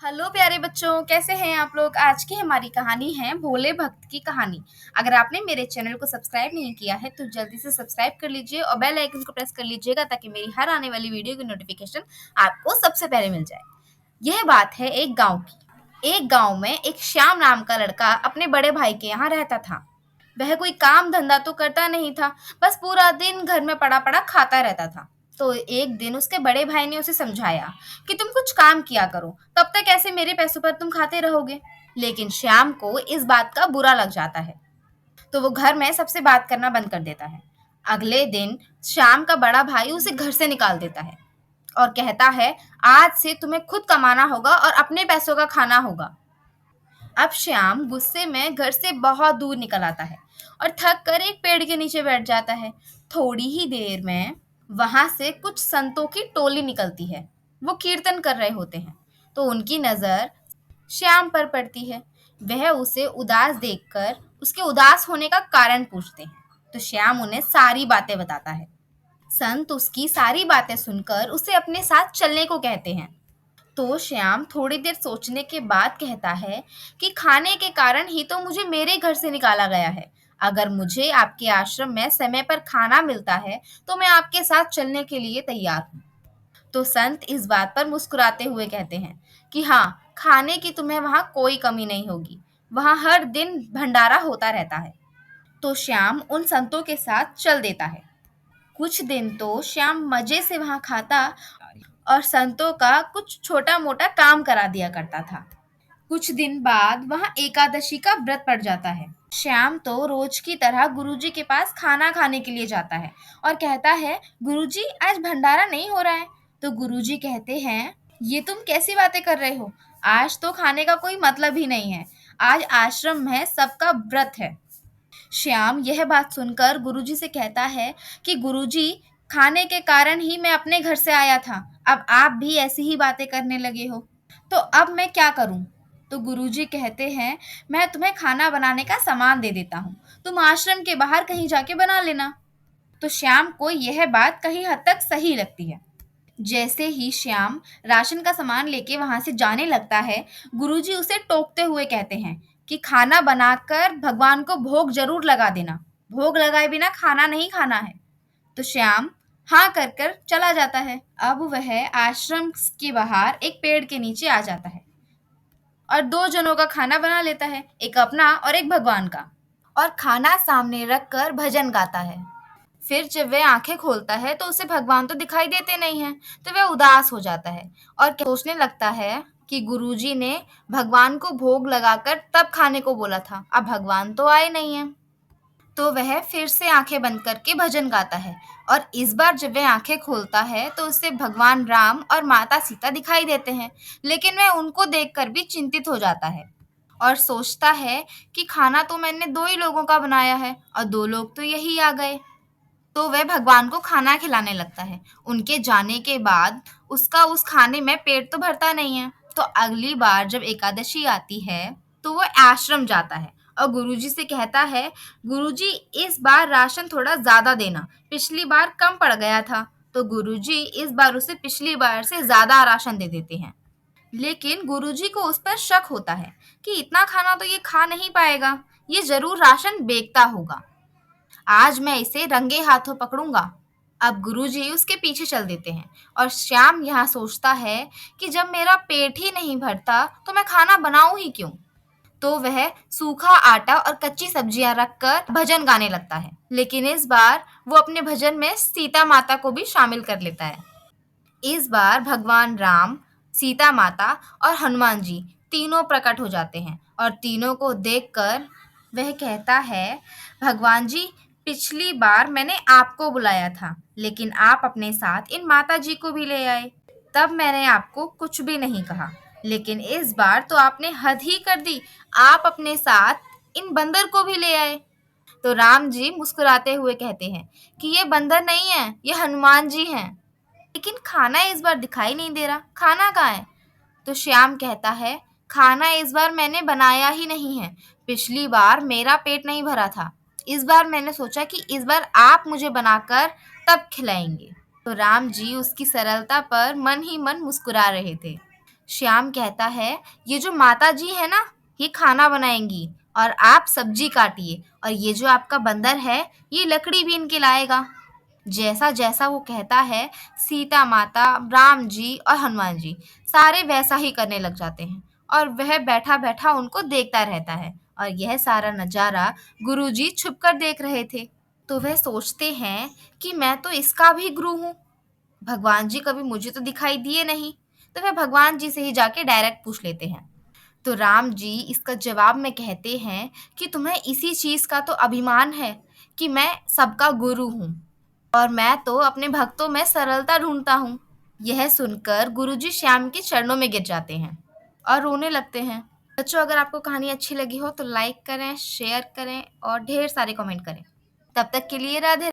Hello प्यारे बच्चों, कैसे हैं आप लोग। आज की हमारी कहानी है भोले भक्त की कहानी। अगर आपने मेरे चैनल को सब्सक्राइब नहीं किया है तो जल्दी से सब्सक्राइब कर लीजिए और बेल आइकन को प्रेस कर लीजिएगा ताकि मेरी हर आने वाली वीडियो की नोटिफिकेशन आपको सबसे पहले मिल जाए। यह बात है एक गांव की। एक गांव में एक श्याम नाम का लड़का अपने बड़े भाई के यहाँ रहता था। वह कोई काम धंधा तो करता नहीं था, बस पूरा दिन घर में पड़ा पड़ा खाता रहता था। तो एक दिन उसके बड़े भाई ने उसे समझाया कि तुम कुछ काम किया करो, तब तक ऐसे मेरे पैसों पर तुम खाते रहोगे। लेकिन श्याम को इस बात का बुरा लग जाता है, तो वो घर में सबसे बात करना बंद कर देता है। अगले दिन श्याम का बड़ा भाई उसे घर से निकाल देता है और कहता है, आज से तुम्हें खुद कमाना होगा और अपने पैसों का खाना होगा। अब श्याम गुस्से में घर से बहुत दूर निकल आता है और थक कर एक पेड़ के नीचे बैठ जाता है। थोड़ी ही देर में वहां से कुछ संतों की टोली निकलती है। वो कीर्तन कर रहे होते हैं, तो उनकी नजर श्याम पर पड़ती है। वह उसे उदास देखकर उसके उदास होने का कारण पूछते हैं, तो श्याम उन्हें सारी बातें बताता है। संत उसकी सारी बातें सुनकर उसे अपने साथ चलने को कहते हैं। तो श्याम थोड़ी देर सोचने के बाद कहता है कि खाने के कारण ही तो मुझे मेरे घर से निकाला गया है। अगर मुझे आपके आश्रम में समय पर खाना मिलता है तो मैं आपके साथ चलने के लिए तैयार हूँ। तो संत इस बात पर मुस्कुराते हुए कहते हैं कि हाँ, खाने की तुम्हें वहाँ कोई कमी नहीं होगी। वहाँ हर दिन भंडारा होता रहता है। तो श्याम उन संतों के साथ चल देता है। कुछ दिन तो श्याम मजे से वहाँ खाता और संतों का कुछ छोटा मोटा काम करा दिया करता था। कुछ दिन बाद वहाँ एकादशी का व्रत पड़ जाता है। श्याम तो रोज की तरह गुरुजी के पास खाना खाने के लिए जाता है और कहता है, गुरुजी आज भंडारा नहीं हो रहा है। तो गुरुजी कहते हैं, ये तुम कैसी बातें कर रहे हो, आज तो खाने का कोई मतलब ही नहीं है। आज आश्रम में सबका व्रत है। श्याम यह बात सुनकर गुरुजी से कहता है कि गुरुजी, खाने के कारण ही मैं अपने घर से आया था। अब आप भी ऐसी ही बातें करने लगे हो, तो अब मैं क्या करूं। तो गुरुजी कहते हैं, मैं तुम्हें खाना बनाने का सामान दे देता हूँ, तुम आश्रम के बाहर कहीं जाके बना लेना। तो श्याम को यह बात कहीं हद तक सही लगती है। जैसे ही श्याम राशन का सामान लेके वहां से जाने लगता है, गुरुजी उसे टोकते हुए कहते हैं कि खाना बनाकर भगवान को भोग जरूर लगा देना, भोग लगाए बिना खाना नहीं खाना है। तो श्याम हाँ कर कर चला जाता है। अब वह आश्रम के बाहर एक पेड़ के नीचे आ जाता है और दो जनों का खाना बना लेता है, एक अपना और एक भगवान का, और खाना सामने रखकर भजन गाता है। फिर जब वह आंखें खोलता है तो उसे भगवान तो दिखाई देते नहीं हैं, तो वह उदास हो जाता है और सोचने लगता है कि गुरुजी ने भगवान को भोग लगाकर तब खाने को बोला था, अब भगवान तो आए नहीं हैं। तो वह फिर से आंखें बंद करके भजन गाता है और इस बार जब वह आंखें खोलता है तो उसे भगवान राम और माता सीता दिखाई देते हैं, लेकिन वह उनको देखकर भी चिंतित हो जाता है और सोचता है कि खाना तो मैंने दो ही लोगों का बनाया है और दो लोग तो यही आ गए। तो वह भगवान को खाना खिलाने लगता है। उनके जाने के बाद उसका उस खाने में पेट तो भरता नहीं है। तो अगली बार जब एकादशी आती है तो वो आश्रम जाता है और गुरुजी से कहता है, गुरुजी इस बार राशन थोड़ा ज्यादा देना, पिछली बार कम पड़ गया था। तो गुरुजी इस बार उसे पिछली बार से ज्यादा राशन दे देते हैं। लेकिन गुरुजी को उस पर शक होता है कि इतना खाना तो ये खा नहीं पाएगा, ये जरूर राशन बेचता होगा। आज मैं इसे रंगे हाथों पकड़ूंगा। अब गुरुजी उसके पीछे चल देते हैं और श्याम यहाँ सोचता है कि जब मेरा पेट ही नहीं भरता तो मैं खाना बनाऊं ही क्यों। तो वह सूखा आटा और कच्ची सब्जियां रखकर भजन गाने लगता है, लेकिन इस बार वो अपने भजन में सीता माता को भी शामिल कर लेता है। इस बार भगवान राम, सीता माता और हनुमान जी तीनों प्रकट हो जाते हैं और तीनों को देखकर वह कहता है, भगवान जी, पिछली बार मैंने आपको बुलाया था लेकिन आप अपने साथ इन माता जी को भी ले आए, तब मैंने आपको कुछ भी नहीं कहा, लेकिन इस बार तो आपने हद ही कर दी, आप अपने साथ इन बंदर को भी ले आए। तो राम जी मुस्कुराते हुए कहते हैं कि ये बंदर नहीं है, ये हनुमान जी हैं। लेकिन खाना इस बार दिखाई नहीं दे रहा, खाना कहाँ है। तो श्याम कहता है, खाना इस बार मैंने बनाया ही नहीं है, पिछली बार मेरा पेट नहीं भरा था, इस बार मैंने सोचा कि इस बार आप मुझे बनाकर तब खिलाएंगे। तो राम जी उसकी सरलता पर मन ही मन मुस्कुरा रहे थे। श्याम कहता है, ये जो माता जी है ना, ये खाना बनाएंगी और आप सब्जी काटिए, और ये जो आपका बंदर है, ये लकड़ी बीन के लाएगा। जैसा जैसा वो कहता है, सीता माता, राम जी और हनुमान जी सारे वैसा ही करने लग जाते हैं, और वह बैठा बैठा उनको देखता रहता है। और यह सारा नजारा गुरुजी छुप कर देख रहे थे। तो वह सोचते हैं कि मैं तो इसका भी गुरु हूँ, भगवान जी कभी मुझे तो दिखाई दिए नहीं। तो वह भगवान जी से ही जाके डायरेक्ट पूछ लेते हैं। तो राम जी इसका जवाब में कहते हैं कि तुम्हें इसी चीज का तो अभिमान है कि मैं सबका गुरु हूँ, और मैं तो अपने भक्तों में सरलता ढूंढता हूँ। यह सुनकर गुरुजी श्याम के चरणों में गिर जाते हैं और रोने लगते हैं। बच्चों, अगर आपको कहानी अच्छी लगी हो तो लाइक करें, शेयर करें और ढेर सारे कमेंट करें। तब तक के लिए राधे।